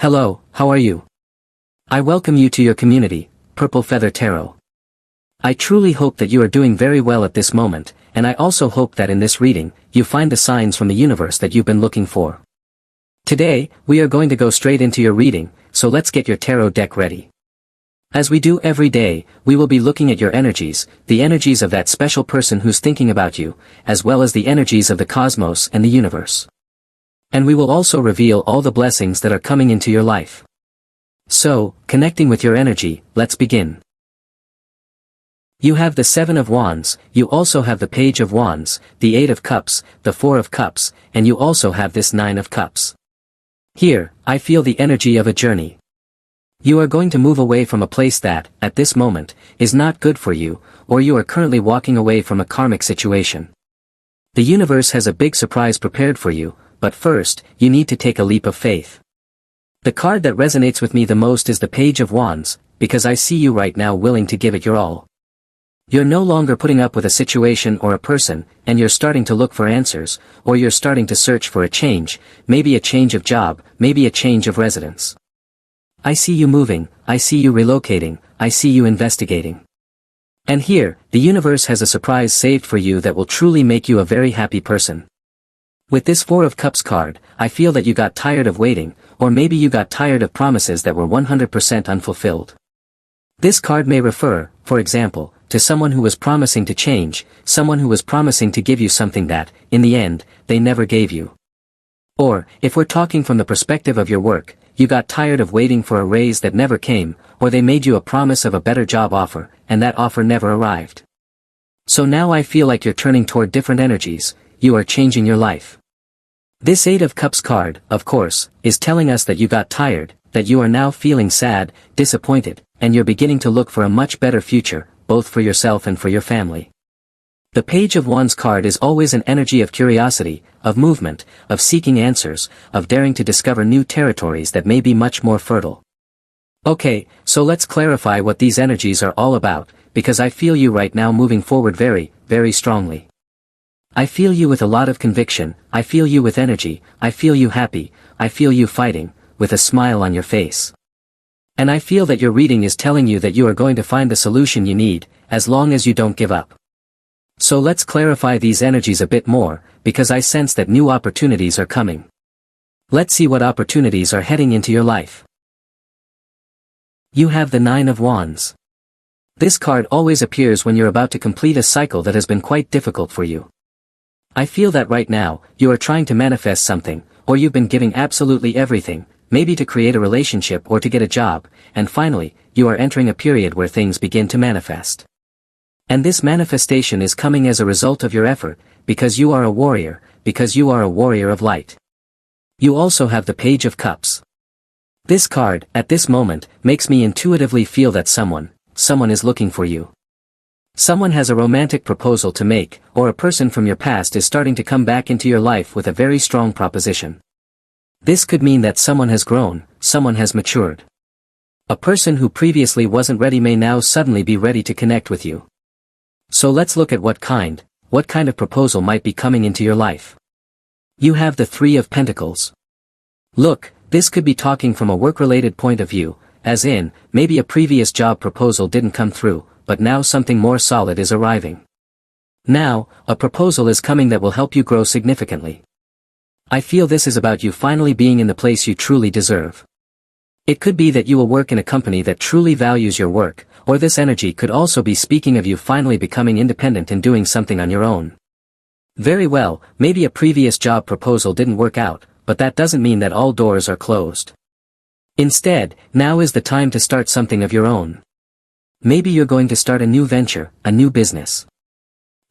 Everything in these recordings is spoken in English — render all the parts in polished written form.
Hello, how are you? I welcome you to your community, Purple Feather Tarot. I truly hope that you are doing very well at this moment, and I also hope that in this reading, you find the signs from the universe that you've been looking for. Today, we are going to go straight into your reading, so let's get your tarot deck ready. As we do every day, we will be looking at your energies, the energies of that special person who's thinking about you, as well as the energies of the cosmos and the universe. And we will also reveal all the blessings that are coming into your life. So, connecting with your energy, let's begin. You have the Seven of Wands, you also have the Page of Wands, the Eight of Cups, the Four of Cups, and you also have this Nine of Cups. Here, I feel the energy of a journey. You are going to move away from a place that, at this moment, is not good for you, or you are currently walking away from a karmic situation. The universe has a big surprise prepared for you, but first, you need to take a leap of faith. The card that resonates with me the most is the Page of Wands, because I see you right now willing to give it your all. You're no longer putting up with a situation or a person, and you're starting to look for answers, or you're starting to search for a change, maybe a change of job, maybe a change of residence. I see you moving, I see you relocating, I see you investigating. And here, the universe has a surprise saved for you that will truly make you a very happy person. With this Four of Cups card, I feel that you got tired of waiting, or maybe you got tired of promises that were 100% unfulfilled. This card may refer, for example, to someone who was promising to change, someone who was promising to give you something that, in the end, they never gave you. Or, if we're talking from the perspective of your work, you got tired of waiting for a raise that never came, or they made you a promise of a better job offer, and that offer never arrived. So now I feel like you're turning toward different energies, you are changing your life. This Eight of Cups card, of course, is telling us that you got tired, that you are now feeling sad, disappointed, and you're beginning to look for a much better future, both for yourself and for your family. The Page of Wands card is always an energy of curiosity, of movement, of seeking answers, of daring to discover new territories that may be much more fertile. Okay, so let's clarify what these energies are all about, because I feel you right now moving forward very, very strongly. I feel you with a lot of conviction, I feel you with energy, I feel you happy, I feel you fighting, with a smile on your face. And I feel that your reading is telling you that you are going to find the solution you need, as long as you don't give up. So let's clarify these energies a bit more, because I sense that new opportunities are coming. Let's see what opportunities are heading into your life. You have the Nine of Wands. This card always appears when you're about to complete a cycle that has been quite difficult for you. I feel that right now, you are trying to manifest something, or you've been giving absolutely everything, maybe to create a relationship or to get a job, and finally, you are entering a period where things begin to manifest. And this manifestation is coming as a result of your effort, because you are a warrior, because you are a warrior of light. You also have the Page of Cups. This card, at this moment, makes me intuitively feel that someone is looking for you. Someone has a romantic proposal to make, or a person from your past is starting to come back into your life with a very strong proposition. This could mean that someone has grown, someone has matured. A person who previously wasn't ready may now suddenly be ready to connect with you. So let's look at what kind of proposal might be coming into your life. You have the Three of Pentacles. Look, this could be talking from a work-related point of view, as in, maybe a previous job proposal didn't come through, but now something more solid is arriving. Now, a proposal is coming that will help you grow significantly. I feel this is about you finally being in the place you truly deserve. It could be that you will work in a company that truly values your work, or this energy could also be speaking of you finally becoming independent and doing something on your own. Very well, maybe a previous job proposal didn't work out, but that doesn't mean that all doors are closed. Instead, now is the time to start something of your own. Maybe you're going to start a new venture, a new business.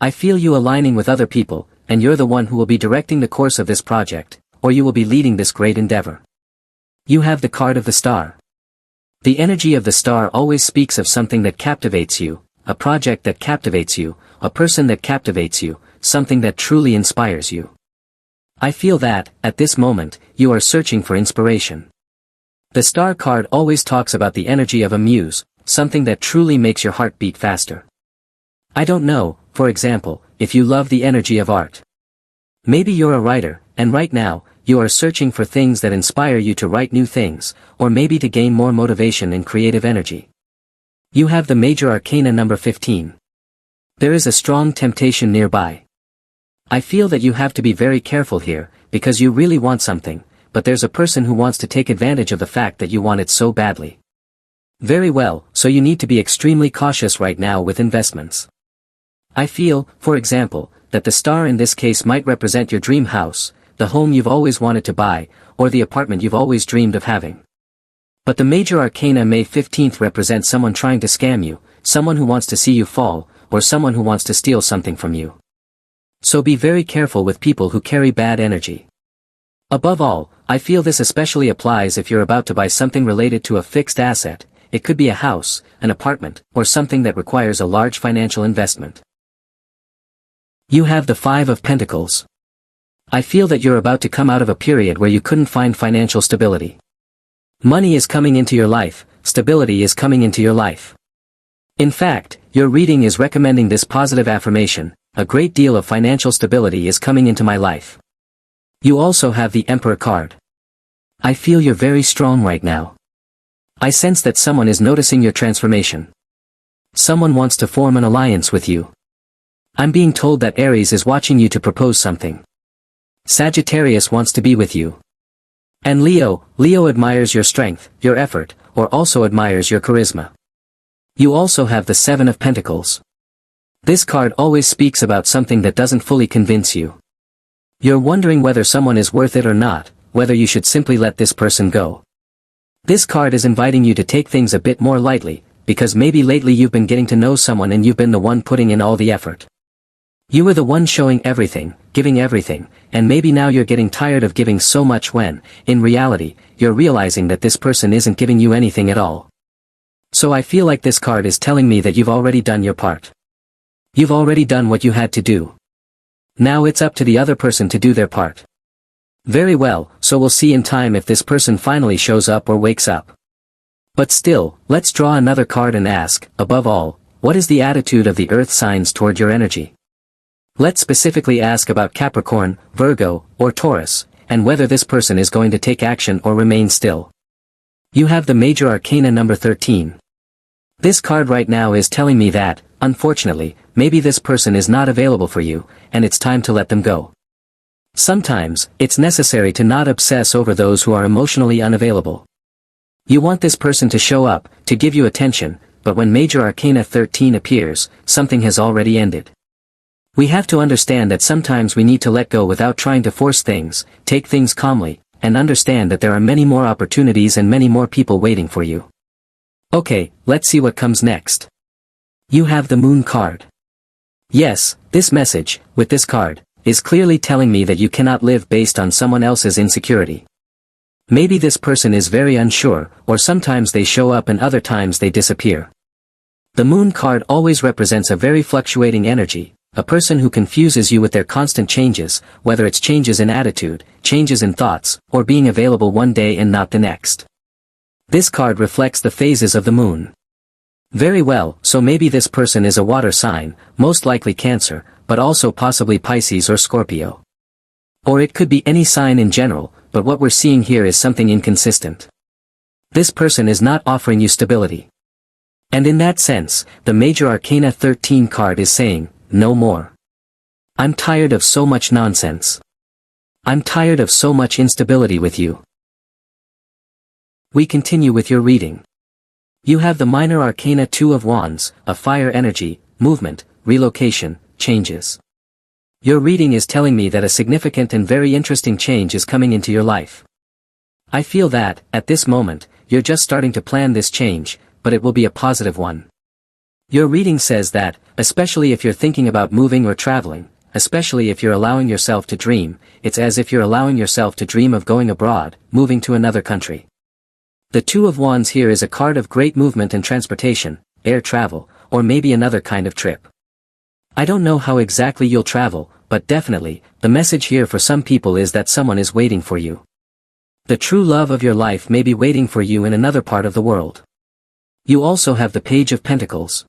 I feel you aligning with other people, and you're the one who will be directing the course of this project, or you will be leading this great endeavor. You have the card of the Star. The energy of the Star always speaks of something that captivates you, a project that captivates you, a person that captivates you, something that truly inspires you. I feel that, at this moment, you are searching for inspiration. The Star card always talks about the energy of a muse, something that truly makes your heart beat faster. I don't know, for example, if you love the energy of art. Maybe you're a writer, and right now, you are searching for things that inspire you to write new things, or maybe to gain more motivation and creative energy. You have the major arcana number 15. There is a strong temptation nearby. I feel that you have to be very careful here, because you really want something, but there's a person who wants to take advantage of the fact that you want it so badly. Very well, so you need to be extremely cautious right now with investments. I feel, for example, that the star in this case might represent your dream house, the home you've always wanted to buy, or the apartment you've always dreamed of having. But the major arcana May 15th represents someone trying to scam you, someone who wants to see you fall, or someone who wants to steal something from you. So be very careful with people who carry bad energy. Above all, I feel this especially applies if you're about to buy something related to a fixed asset. It could be a house, an apartment, or something that requires a large financial investment. You have the Five of Pentacles. I feel that you're about to come out of a period where you couldn't find financial stability. Money is coming into your life, stability is coming into your life. In fact, your reading is recommending this positive affirmation: a great deal of financial stability is coming into my life. You also have the Emperor card. I feel you're very strong right now. I sense that someone is noticing your transformation. Someone wants to form an alliance with you. I'm being told that Aries is watching you to propose something. Sagittarius wants to be with you. And Leo admires your strength, your effort, or also admires your charisma. You also have the Seven of Pentacles. This card always speaks about something that doesn't fully convince you. You're wondering whether someone is worth it or not, whether you should simply let this person go. This card is inviting you to take things a bit more lightly, because maybe lately you've been getting to know someone and you've been the one putting in all the effort. You were the one showing everything, giving everything, and maybe now you're getting tired of giving so much when, in reality, you're realizing that this person isn't giving you anything at all. So I feel like this card is telling me that you've already done your part. You've already done what you had to do. Now it's up to the other person to do their part. Very well, so we'll see in time if this person finally shows up or wakes up. But still, let's draw another card and ask, above all, what is the attitude of the earth signs toward your energy? Let's specifically ask about Capricorn, Virgo, or Taurus, and whether this person is going to take action or remain still. You have the major arcana number 13. This card right now is telling me that, unfortunately, maybe this person is not available for you, and it's time to let them go. Sometimes, it's necessary to not obsess over those who are emotionally unavailable. You want this person to show up, to give you attention, but when major arcana 13 appears, something has already ended. We have to understand that sometimes we need to let go without trying to force things, take things calmly, and understand that there are many more opportunities and many more people waiting for you. Okay, let's see what comes next. You have the Moon card. Yes, this message, with this card, is clearly telling me that you cannot live based on someone else's insecurity. Maybe this person is very unsure, or sometimes they show up and other times they disappear. The Moon card always represents a very fluctuating energy, a person who confuses you with their constant changes, whether it's changes in attitude, changes in thoughts, or being available one day and not the next. This card reflects the phases of the moon. Very well, so maybe this person is a water sign, most likely Cancer, but also possibly Pisces or Scorpio. Or it could be any sign in general, but what we're seeing here is something inconsistent. This person is not offering you stability. And in that sense, the major arcana 13 card is saying, no more. I'm tired of so much nonsense. I'm tired of so much instability with you. We continue with your reading. You have the minor arcana 2 of Wands, a fire energy, movement, relocation, changes. Your reading is telling me that a significant and very interesting change is coming into your life. I feel that, at this moment, you're just starting to plan this change, but it will be a positive one. Your reading says that, especially if you're thinking about moving or traveling, especially if you're allowing yourself to dream, it's as if you're allowing yourself to dream of going abroad, moving to another country. The 2 of Wands here is a card of great movement and transportation, air travel, or maybe another kind of trip. I don't know how exactly you'll travel, but definitely, the message here for some people is that someone is waiting for you. The true love of your life may be waiting for you in another part of the world. You also have the Page of Pentacles.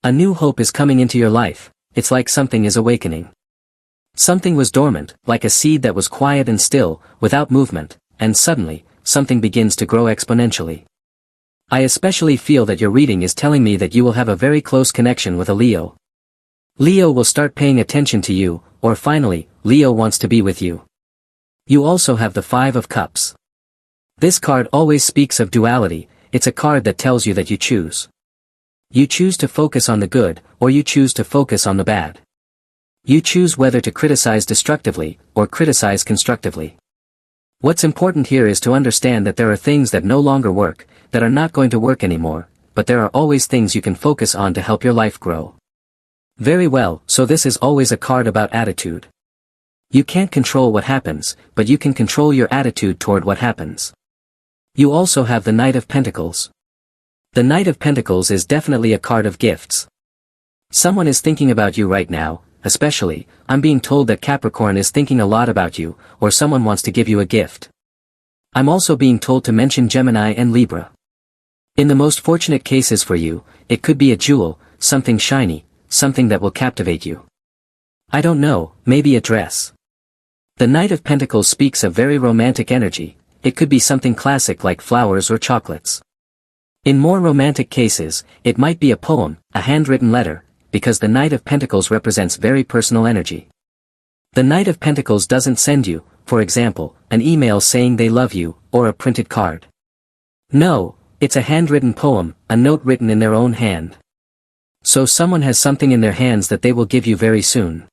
A new hope is coming into your life, it's like something is awakening. Something was dormant, like a seed that was quiet and still, without movement, and suddenly, something begins to grow exponentially. I especially feel that your reading is telling me that you will have a very close connection with a Leo. Leo will start paying attention to you, or finally, Leo wants to be with you. You also have the Five of Cups. This card always speaks of duality. It's a card that tells you that you choose. You choose to focus on the good, or you choose to focus on the bad. You choose whether to criticize destructively, or criticize constructively. What's important here is to understand that there are things that no longer work, that are not going to work anymore, but there are always things you can focus on to help your life grow. Very well, so this is always a card about attitude. You can't control what happens, but you can control your attitude toward what happens. You also have the Knight of Pentacles. The Knight of Pentacles is definitely a card of gifts. Someone is thinking about you right now, especially, I'm being told that Capricorn is thinking a lot about you, or someone wants to give you a gift. I'm also being told to mention Gemini and Libra. In the most fortunate cases for you, it could be a jewel, something shiny, something that will captivate you. I don't know, maybe a dress. The Knight of Pentacles speaks of very romantic energy. It could be something classic like flowers or chocolates. In more romantic cases, it might be a poem, a handwritten letter, because the Knight of Pentacles represents very personal energy. The Knight of Pentacles doesn't send you, for example, an email saying they love you, or a printed card. No, it's a handwritten poem, a note written in their own hand. So someone has something in their hands that they will give you very soon.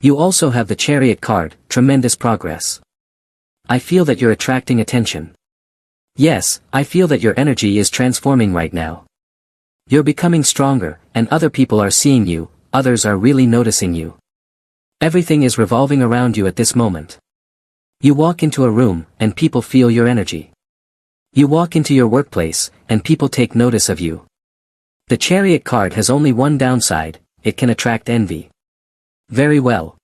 You also have the Chariot card, tremendous progress. I feel that you're attracting attention. Yes, I feel that your energy is transforming right now. You're becoming stronger, and other people are seeing you, others are really noticing you. Everything is revolving around you at this moment. You walk into a room, and people feel your energy. You walk into your workplace, and people take notice of you. The Chariot card has only one downside, it can attract envy. Very well.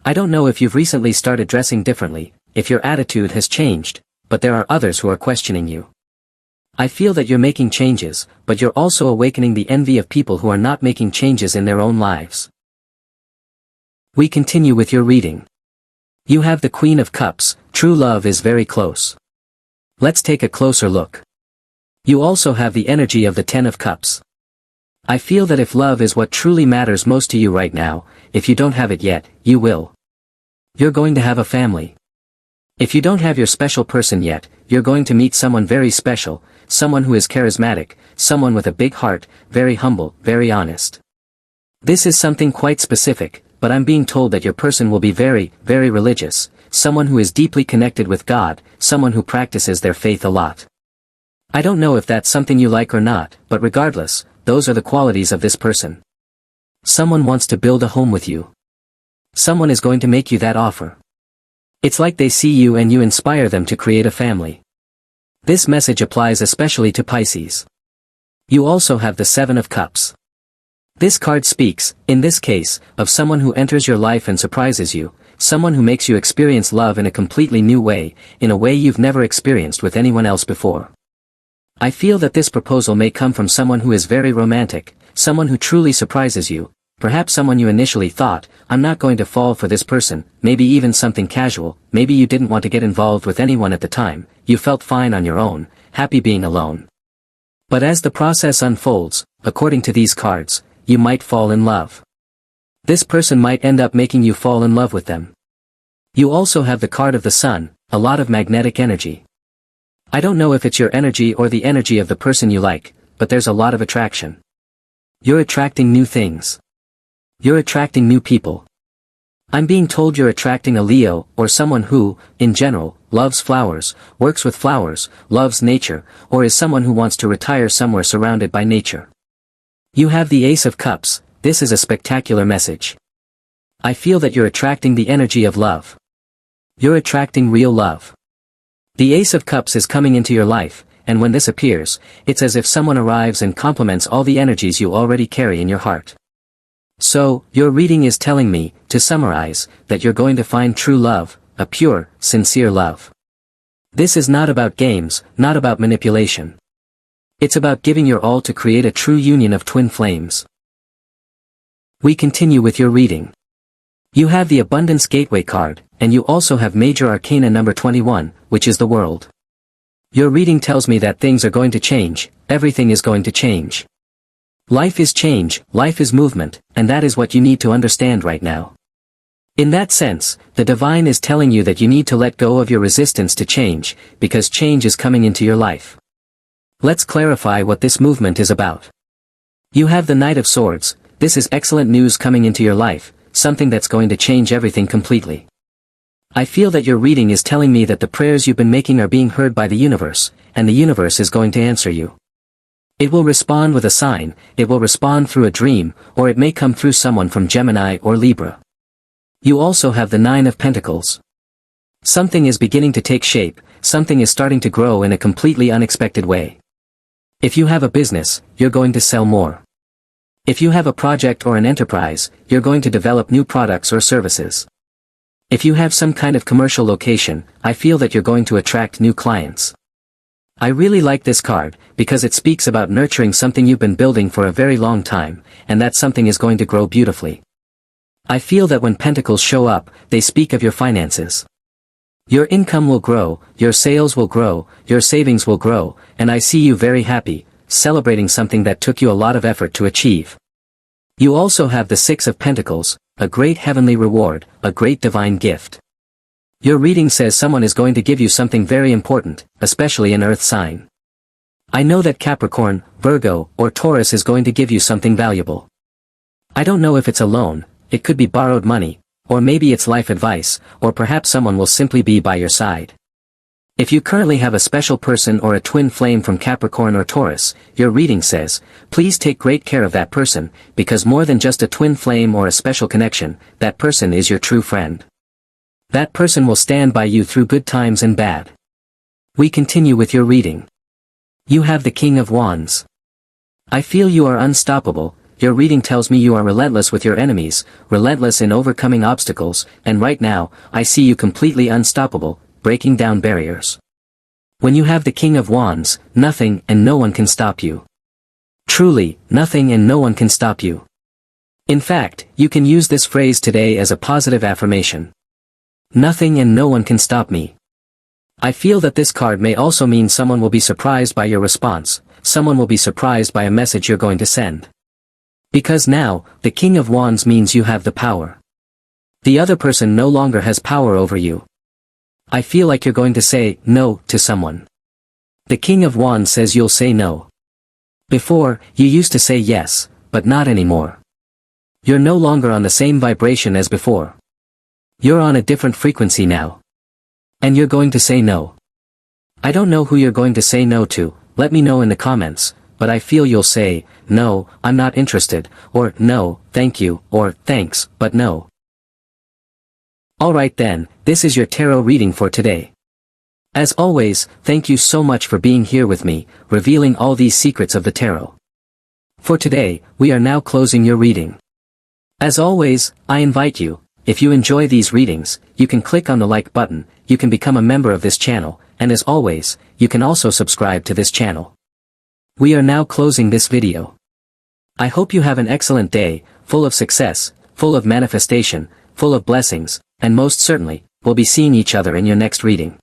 I don't know if you've recently started dressing differently, if your attitude has changed, but there are others who are questioning you. I feel that you're making changes, but you're also awakening the envy of people who are not making changes in their own lives. We continue with your reading. You have the Queen of Cups, true love is very close. Let's take a closer look. You also have the energy of the Ten of Cups. I feel that if love is what truly matters most to you right now, if you don't have it yet, you will. You're going to have a family. If you don't have your special person yet, you're going to meet someone very special, someone who is charismatic, someone with a big heart, very humble, very honest. This is something quite specific, but I'm being told that your person will be very, very religious, someone who is deeply connected with God, someone who practices their faith a lot. I don't know if that's something you like or not, but regardless, those are the qualities of this person. Someone wants to build a home with you. Someone is going to make you that offer. It's like they see you and you inspire them to create a family. This message applies especially to Pisces. You also have the Seven of Cups. This card speaks, in this case, of someone who enters your life and surprises you, someone who makes you experience love in a completely new way, in a way you've never experienced with anyone else before. I feel that this proposal may come from someone who is very romantic, someone who truly surprises you, perhaps someone you initially thought, I'm not going to fall for this person, maybe even something casual, maybe you didn't want to get involved with anyone at the time, you felt fine on your own, happy being alone. But as the process unfolds, according to these cards, you might fall in love. This person might end up making you fall in love with them. You also have the card of the Sun, a lot of magnetic energy. I don't know if it's your energy or the energy of the person you like, but there's a lot of attraction. You're attracting new things. You're attracting new people. I'm being told you're attracting a Leo, or someone who, in general, loves flowers, works with flowers, loves nature, or is someone who wants to retire somewhere surrounded by nature. You have the Ace of Cups, this is a spectacular message. I feel that you're attracting the energy of love. You're attracting real love. The Ace of Cups is coming into your life, and when this appears, it's as if someone arrives and complements all the energies you already carry in your heart. So, your reading is telling me, to summarize, that you're going to find true love, a pure, sincere love. This is not about games, not about manipulation. It's about giving your all to create a true union of twin flames. We continue with your reading. You have the Abundance Gateway card, and you also have Major Arcana number 21, which is the World. Your reading tells me that things are going to change, everything is going to change. Life is change, life is movement, and that is what you need to understand right now. In that sense, the divine is telling you that you need to let go of your resistance to change, because change is coming into your life. Let's clarify what this movement is about. You have the Knight of Swords. This is excellent news coming into your life, something that's going to change everything completely. I feel that your reading is telling me that the prayers you've been making are being heard by the universe, and the universe is going to answer you. It will respond with a sign, it will respond through a dream, or it may come through someone from Gemini or Libra. You also have the Nine of Pentacles. Something is beginning to take shape, something is starting to grow in a completely unexpected way. If you have a business, you're going to sell more. If you have a project or an enterprise, you're going to develop new products or services. If you have some kind of commercial location, I feel that you're going to attract new clients. I really like this card, because it speaks about nurturing something you've been building for a very long time, and that something is going to grow beautifully. I feel that when pentacles show up, they speak of your finances. Your income will grow, your sales will grow, your savings will grow, and I see you very happy, celebrating something that took you a lot of effort to achieve. You also have the Six of Pentacles, a great heavenly reward, a great divine gift. Your reading says someone is going to give you something very important, especially an earth sign. I know that Capricorn, Virgo, or Taurus is going to give you something valuable. I don't know if it's a loan, it could be borrowed money, or maybe it's life advice, or perhaps someone will simply be by your side. If you currently have a special person or a twin flame from Capricorn or Taurus, your reading says, please take great care of that person, because more than just a twin flame or a special connection, that person is your true friend. That person will stand by you through good times and bad. We continue with your reading. You have the King of Wands. I feel you are unstoppable. Your reading tells me you are relentless with your enemies, relentless in overcoming obstacles, and right now, I see you completely unstoppable, breaking down barriers. When you have the King of Wands, nothing and no one can stop you. Truly, nothing and no one can stop you. In fact, you can use this phrase today as a positive affirmation. Nothing and no one can stop me. I feel that this card may also mean someone will be surprised by your response, someone will be surprised by a message you're going to send. Because now, the King of Wands means you have the power. The other person no longer has power over you. I feel like you're going to say no to someone. The King of Wands says you'll say no. Before, you used to say yes, but not anymore. You're no longer on the same vibration as before. You're on a different frequency now. And you're going to say no. I don't know who you're going to say no to, let me know in the comments, but I feel you'll say, no, I'm not interested, or no, thank you, or thanks, but no. Alright then, this is your tarot reading for today. As always, thank you so much for being here with me, revealing all these secrets of the tarot. For today, we are now closing your reading. As always, I invite you, if you enjoy these readings, you can click on the like button, you can become a member of this channel, and as always, you can also subscribe to this channel. We are now closing this video. I hope you have an excellent day, full of success, full of manifestation, full of blessings, and most certainly, we'll be seeing each other in your next reading.